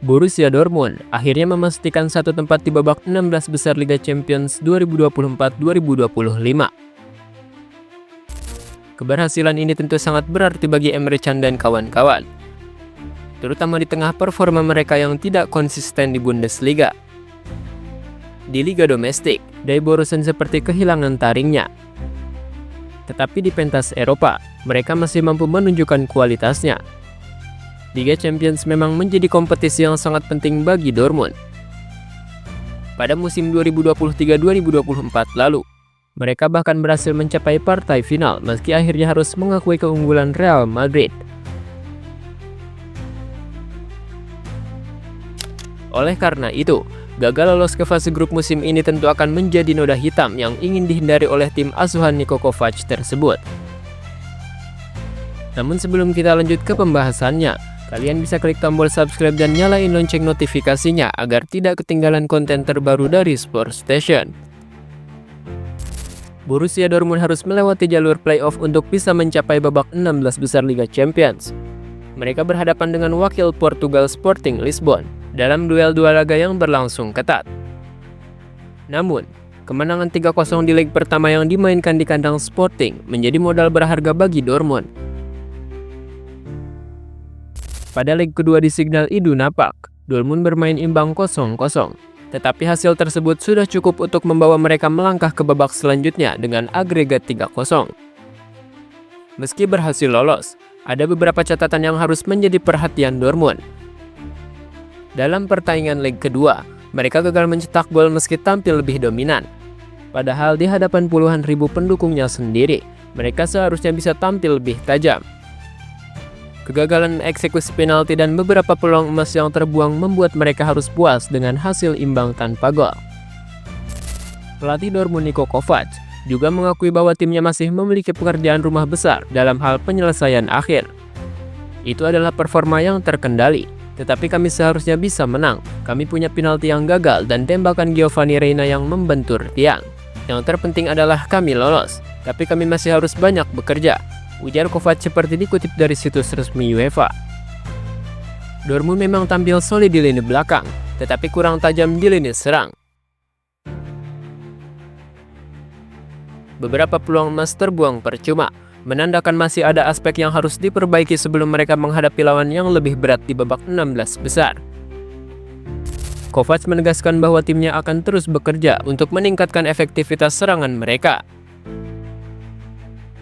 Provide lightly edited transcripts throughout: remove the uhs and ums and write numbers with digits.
Borussia Dortmund akhirnya memastikan satu tempat di babak 16 besar Liga Champions 2024-2025. Keberhasilan ini tentu sangat berarti bagi Emre Can dan kawan-kawan, terutama di tengah performa mereka yang tidak konsisten di Bundesliga. Di liga domestik, Die Borussen seperti kehilangan taringnya. Tetapi di pentas Eropa, mereka masih mampu menunjukkan kualitasnya. Liga Champions memang menjadi kompetisi yang sangat penting bagi Dortmund. Pada musim 2023-2024 lalu, mereka bahkan berhasil mencapai partai final meski akhirnya harus mengakui keunggulan Real Madrid. Oleh karena itu, gagal lolos ke fase grup musim ini tentu akan menjadi noda hitam yang ingin dihindari oleh tim asuhan Niko Kovac tersebut. Namun sebelum kita lanjut ke pembahasannya, kalian bisa klik tombol subscribe dan nyalain lonceng notifikasinya agar tidak ketinggalan konten terbaru dari Sports Station. Borussia Dortmund harus melewati jalur playoff untuk bisa mencapai babak 16 besar Liga Champions. Mereka berhadapan dengan wakil Portugal Sporting Lisbon dalam duel dua laga yang berlangsung ketat. Namun, kemenangan 3-0 di leg pertama yang dimainkan di kandang Sporting menjadi modal berharga bagi Dortmund. Pada leg kedua di Signal Iduna Park, Dortmund bermain imbang 0-0. Tetapi hasil tersebut sudah cukup untuk membawa mereka melangkah ke babak selanjutnya dengan agregat 3-0. Meski berhasil lolos, ada beberapa catatan yang harus menjadi perhatian Dortmund. Dalam pertandingan leg kedua, mereka gagal mencetak gol meski tampil lebih dominan. Padahal di hadapan puluhan ribu pendukungnya sendiri, mereka seharusnya bisa tampil lebih tajam. Kegagalan eksekusi penalti dan beberapa peluang emas yang terbuang membuat mereka harus puas dengan hasil imbang tanpa gol. Pelatih Dortmund Niko Kovac juga mengakui bahwa timnya masih memiliki pekerjaan rumah besar dalam hal penyelesaian akhir. Itu adalah performa yang terkendali, tetapi kami seharusnya bisa menang. Kami punya penalti yang gagal dan tembakan Giovanni Reina yang membentur tiang. Yang terpenting adalah kami lolos, tapi kami masih harus banyak bekerja, ujar Kovac seperti dikutip dari situs resmi UEFA. Dortmund memang tampil solid di lini belakang, tetapi kurang tajam di lini serang. Beberapa peluang emas terbuang percuma, menandakan masih ada aspek yang harus diperbaiki sebelum mereka menghadapi lawan yang lebih berat di babak 16 besar. Kovac menegaskan bahwa timnya akan terus bekerja untuk meningkatkan efektivitas serangan mereka.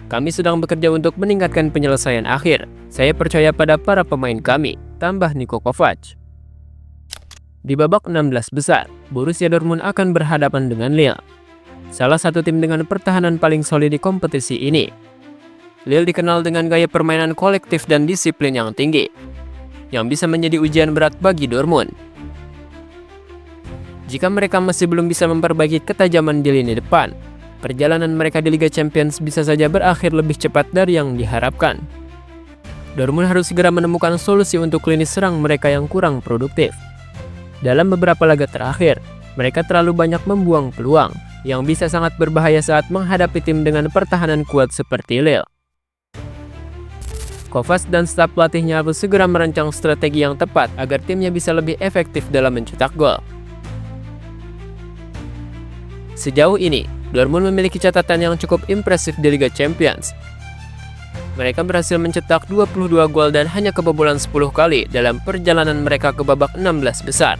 Kami sedang bekerja untuk meningkatkan penyelesaian akhir. Saya percaya pada para pemain kami, tambah Niko Kovac. Di babak 16 besar, Borussia Dortmund akan berhadapan dengan Lille, salah satu tim dengan pertahanan paling solid di kompetisi ini. Lille dikenal dengan gaya permainan kolektif dan disiplin yang tinggi, yang bisa menjadi ujian berat bagi Dortmund. Jika mereka masih belum bisa memperbaiki ketajaman di lini depan, perjalanan mereka di Liga Champions bisa saja berakhir lebih cepat dari yang diharapkan. Dortmund harus segera menemukan solusi untuk lini serang mereka yang kurang produktif. Dalam beberapa laga terakhir, mereka terlalu banyak membuang peluang, yang bisa sangat berbahaya saat menghadapi tim dengan pertahanan kuat seperti Lille. Kovac dan staf pelatihnya harus segera merancang strategi yang tepat agar timnya bisa lebih efektif dalam mencetak gol. Sejauh ini, Dortmund memiliki catatan yang cukup impresif di Liga Champions. Mereka berhasil mencetak 22 gol dan hanya kebobolan 10 kali dalam perjalanan mereka ke babak 16 besar.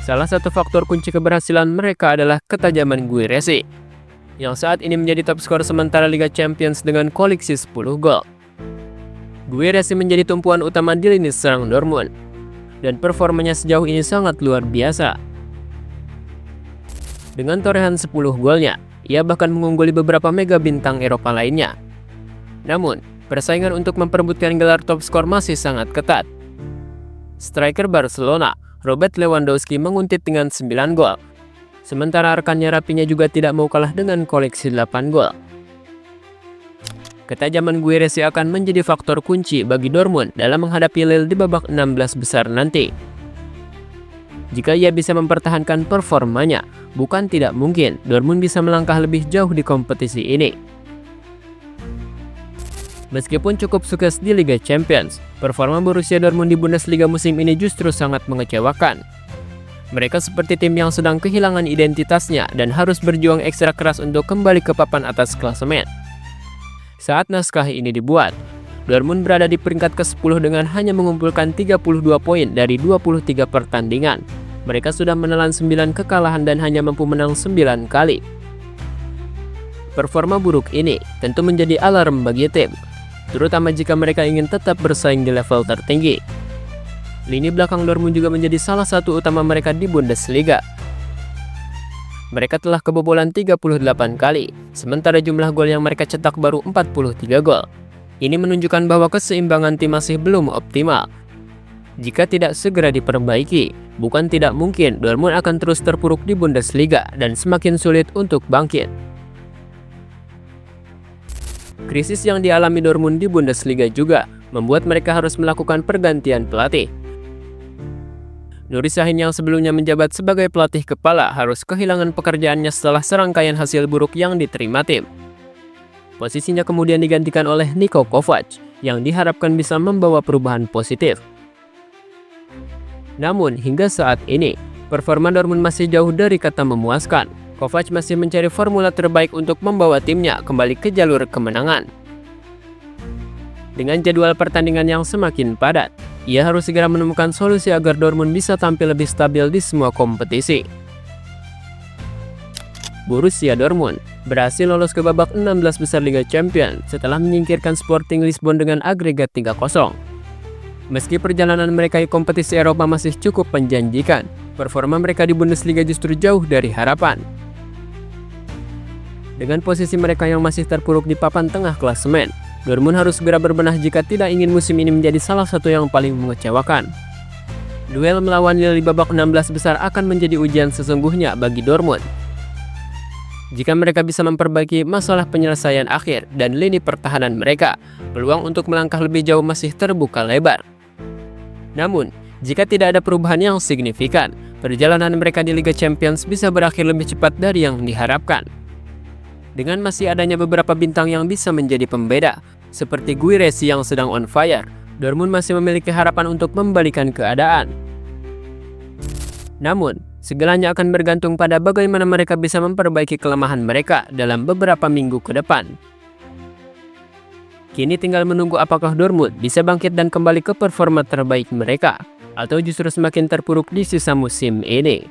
Salah satu faktor kunci keberhasilan mereka adalah ketajaman Guirassy, yang saat ini menjadi top skor sementara Liga Champions dengan koleksi 10 gol. Guirassy menjadi tumpuan utama di lini serang Dortmund, dan performanya sejauh ini sangat luar biasa. Dengan torehan 10 golnya, ia bahkan mengungguli beberapa mega bintang Eropa lainnya. Namun, persaingan untuk memperebutkan gelar top skor masih sangat ketat. Striker Barcelona, Robert Lewandowski menguntit dengan 9 gol. Sementara rekannya Rafinha juga tidak mau kalah dengan koleksi 8 gol. Ketajaman Guirassy akan menjadi faktor kunci bagi Dortmund dalam menghadapi Lille di babak 16 besar nanti. Jika ia bisa mempertahankan performanya, bukan tidak mungkin Dortmund bisa melangkah lebih jauh di kompetisi ini. Meskipun cukup sukses di Liga Champions, performa Borussia Dortmund di Bundesliga musim ini justru sangat mengecewakan. Mereka seperti tim yang sedang kehilangan identitasnya dan harus berjuang ekstra keras untuk kembali ke papan atas klasemen. Saat naskah ini dibuat, Dortmund berada di peringkat ke-10 dengan hanya mengumpulkan 32 poin dari 23 pertandingan. Mereka sudah menelan 9 kekalahan dan hanya mampu menang 9 kali. Performa buruk ini tentu menjadi alarm bagi tim, terutama jika mereka ingin tetap bersaing di level tertinggi. Lini belakang Dortmund juga menjadi salah satu utama mereka di Bundesliga. Mereka telah kebobolan 38 kali, sementara jumlah gol yang mereka cetak baru 43 gol. Ini menunjukkan bahwa keseimbangan tim masih belum optimal. Jika tidak segera diperbaiki, bukan tidak mungkin Dortmund akan terus terpuruk di Bundesliga dan semakin sulit untuk bangkit. Krisis yang dialami Dortmund di Bundesliga juga membuat mereka harus melakukan pergantian pelatih. Nuri Sahin yang sebelumnya menjabat sebagai pelatih kepala harus kehilangan pekerjaannya setelah serangkaian hasil buruk yang diterima tim. Posisinya kemudian digantikan oleh Niko Kovac yang diharapkan bisa membawa perubahan positif. Namun hingga saat ini, performa Dortmund masih jauh dari kata memuaskan. Kovac masih mencari formula terbaik untuk membawa timnya kembali ke jalur kemenangan. Dengan jadwal pertandingan yang semakin padat, ia harus segera menemukan solusi agar Dortmund bisa tampil lebih stabil di semua kompetisi. Borussia Dortmund berhasil lolos ke babak 16 besar Liga Champions setelah menyingkirkan Sporting Lisbon dengan agregat 3-0. Meski perjalanan mereka di kompetisi Eropa masih cukup menjanjikan, performa mereka di Bundesliga justru jauh dari harapan. Dengan posisi mereka yang masih terpuruk di papan tengah klasemen, Dortmund harus segera berbenah jika tidak ingin musim ini menjadi salah satu yang paling mengecewakan. Duel melawan Lille di babak 16 besar akan menjadi ujian sesungguhnya bagi Dortmund. Jika mereka bisa memperbaiki masalah penyelesaian akhir dan lini pertahanan mereka, peluang untuk melangkah lebih jauh masih terbuka lebar. Namun, jika tidak ada perubahan yang signifikan, perjalanan mereka di Liga Champions bisa berakhir lebih cepat dari yang diharapkan. Dengan masih adanya beberapa bintang yang bisa menjadi pembeda, seperti Guirassy yang sedang on fire, Dortmund masih memiliki harapan untuk membalikan keadaan. Namun, segalanya akan bergantung pada bagaimana mereka bisa memperbaiki kelemahan mereka dalam beberapa minggu ke depan. Kini tinggal menunggu apakah Dortmund bisa bangkit dan kembali ke performa terbaik mereka, atau justru semakin terpuruk di sisa musim ini.